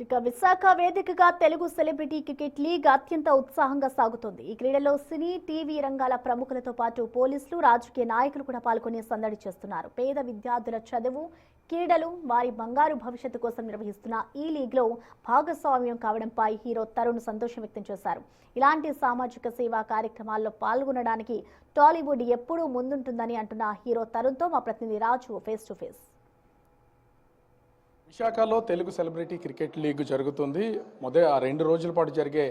ఇక విశాఖ వేదికగా Telugu celebrity cricket league అత్యంత ఉత్సాహంగా సాగుతోంది. ఈ క్రీడలో సినీ, టీవీ రంగాల ప్రముఖులతో పాటు పోలీసులు, రాజకీయ నాయకులు కూడా పాల్గొని సందడి చేస్తున్నారు. పేద విద్యార్థుల చదువు, క్రీడలు, వారి బంగారు భవిష్యత్తు కోసం నిర్వహిస్తున్న ఈ లీగ్లో భాగస్వామ్యం కావడంపై హీరో తరుణ్ సంతోషం వ్యక్తం చేశారు. ఇలాంటి సామాజిక సేవా కార్యక్రమాల్లో పాల్గొనడానికి టాలీవుడ్ ఎప్పుడూ ముందుంటుందని అంటున్న హీరో తరుణ్తో మా ప్రతినిధి రాజు ఫేస్ టు ఫేస్. విశాఖలో తెలుగు సెలబ్రిటీ క్రికెట్ లీగ్ జరుగుతుంది. మొదటి 2 రోజుల పాటు జరిగే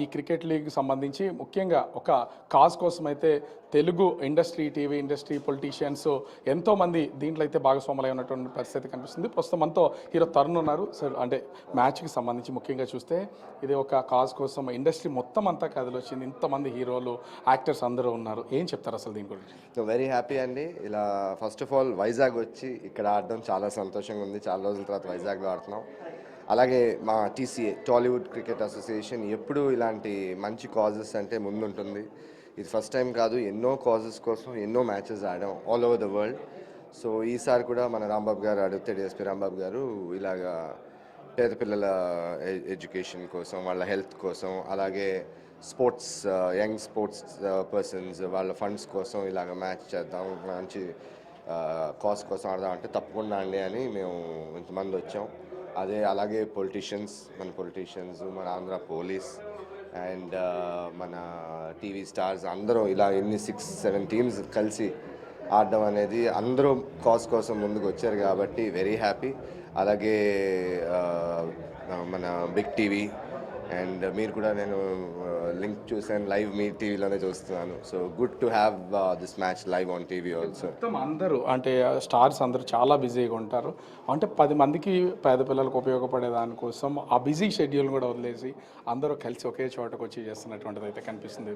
ఈ క్రికెట్ లీగ్ సంబంధించి ముఖ్యంగా ఒక కాజ్ కోసం అయితే Telugu industry, TV industry, politicians ఎంతోమంది దీంట్లో అయితే భాగస్వాములై ఉన్నటువంటి పరిస్థితి కనిపిస్తుంది. ప్రస్తుతం మనతో హీరో తరుణ్ ఉన్నారు. సార్, అంటే మ్యాచ్కి సంబంధించి ముఖ్యంగా చూస్తే ఇది ఒక కాజ్ కోసం ఇండస్ట్రీ మొత్తం అంతా కథలు వచ్చింది. ఇంతమంది హీరోలు, యాక్టర్స్ అందరూ ఉన్నారు. ఏం చెప్తారు అసలు దీని గురించి? వెరీ హ్యాపీ అండి. ఇలా ఫస్ట్ ఆఫ్ ఆల్ వైజాగ్ వచ్చి ఇక్కడ ఆడడం చాలా సంతోషంగా ఉంది. చాలా రోజుల తర్వాత వైజాగ్లో ఆడుతున్నాం. అలాగే మా టీసీఏ, టాలీవుడ్ క్రికెట్ అసోసియేషన్ ఎప్పుడు ఇలాంటి మంచి కాజెస్ అంటే ముందుంటుంది. ఇది ఫస్ట్ టైం కాదు, ఎన్నో కాజెస్ కోసం ఎన్నో మ్యాచెస్ ఆడాం all over the world. So ఈసారి కూడా మన రాంబాబు గారు అడిగితే, డిఎస్పీ రాంబాబు గారు ఇలాగా పేద పిల్లల ఎడ్యుకేషన్ కోసం, వాళ్ళ హెల్త్ కోసం, అలాగే స్పోర్ట్స్, యంగ్ స్పోర్ట్స్ పర్సన్స్ వాళ్ళ ఫండ్స్ కోసం ఇలాగ మ్యాచ్ చేద్దాం, మంచి కాజ్ కోసం ఆడదాం అంటే తప్పకుండా అండి అని మేము ఇంతమంది వచ్చాం. అలాగే పొలిటీషియన్స్, మన ఆంధ్ర పోలీస్ అండ్ మన టీవీ స్టార్స్ అందరూ ఇలా 6-7 టీమ్స్ కలిసి ఆడడం అనేది, అందరూ కాజ్ కోసం ముందుకు వచ్చారు కాబట్టి వెరీ హ్యాపీ. అలాగే మన బిగ్ టీవీ అండ్ మీరు కూడా, నేను లింక్ చూసాను, లైవ్ మీ టీవీలోనే చూస్తున్నాను. So good to have this match live on TV also. మొత్తం అందరూ అంటే స్టార్స్ అందరూ చాలా బిజీగా ఉంటారు. అంటే 10 మందికి పేద పిల్లలకు ఉపయోగపడే దానికోసం ఆ బిజీ షెడ్యూల్ కూడా వదిలేసి అందరూ కలిసి ఒకే చోటకు వచ్చి చేస్తున్నటువంటిది అయితే కనిపిస్తుంది.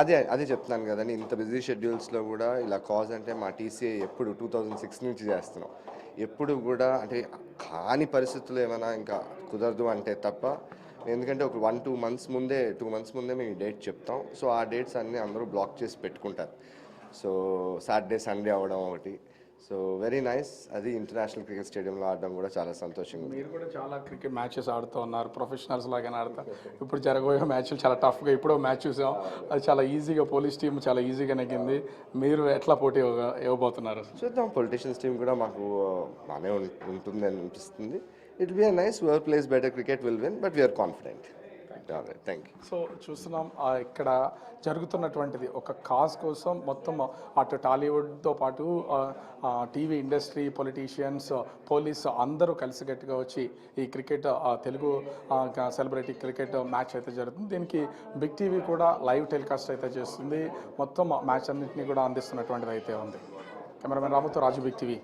ఇది అదే చెప్తున్నాను కదండి, ఇంత బిజీ షెడ్యూల్స్లో కూడా ఇలా కాజ్ అంటే మా టీసీఏ ఎప్పుడు 2006 నుంచి చేస్తున్నాం. ఎప్పుడు కూడా అంటే కాని పరిస్థితులు ఏమైనా ఇంకా కుదరదు అంటే తప్ప, ఎందుకంటే ఒక 2 మంత్స్ ముందే మేము డేట్ చెప్తాం. సో ఆ డేట్స్ అన్నీ అందరూ బ్లాక్ చేసి పెట్టుకుంటారు. సో సాటర్డే, సండే అవ్వడం ఒకటి. So very nice. అది ఇంటర్నేషనల్ క్రికెట్ స్టేడియంలో ఆడడం కూడా చాలా సంతోషంగా ఉంది. మీరు కూడా చాలా క్రికెట్ మ్యాచెస్ ఆడుతూ ఉన్నారు, ప్రొఫెషనల్స్ లాగానే ఆడతారు. ఇప్పుడు జరగబోయే మ్యాచ్లు చాలా టఫ్గా, ఇప్పుడో మ్యాచ్ చూసాం, అది చాలా ఈజీగా పోలీస్ టీం చాలా ఈజీగా నెగ్గింది. మీరు ఎట్లా పోటీ ఇవ్వబోతున్నారు? చూద్దాం, పొలిటీషియన్స్ టీం కూడా మాకు బాగానే ఉంటుంది అనిపిస్తుంది. It will be a nice work place, better cricket will win, but we are confident. All right, thank you. So చూస్తున్నాం ఇక్కడ జరుగుతున్నటువంటిది ఒక కాజ్ కోసం మొత్తం అటు టాలీవుడ్తో పాటు టీవీ ఇండస్ట్రీ, పొలిటీషియన్స్, పోలీస్ అందరూ కలిసికట్టుగా వచ్చి ఈ cricket Telugu celebrity cricket match అయితే జరుగుతుంది. దీనికి బిగ్ టీవీ కూడా లైవ్ టెలికాస్ట్ అయితే చేస్తుంది. మొత్తం మ్యాచ్ అన్నింటినీ కూడా అందిస్తున్నటువంటిది అయితే ఉంది. కెమెరామెన్ రాముతో రాజు, బిగ్ టీవీ.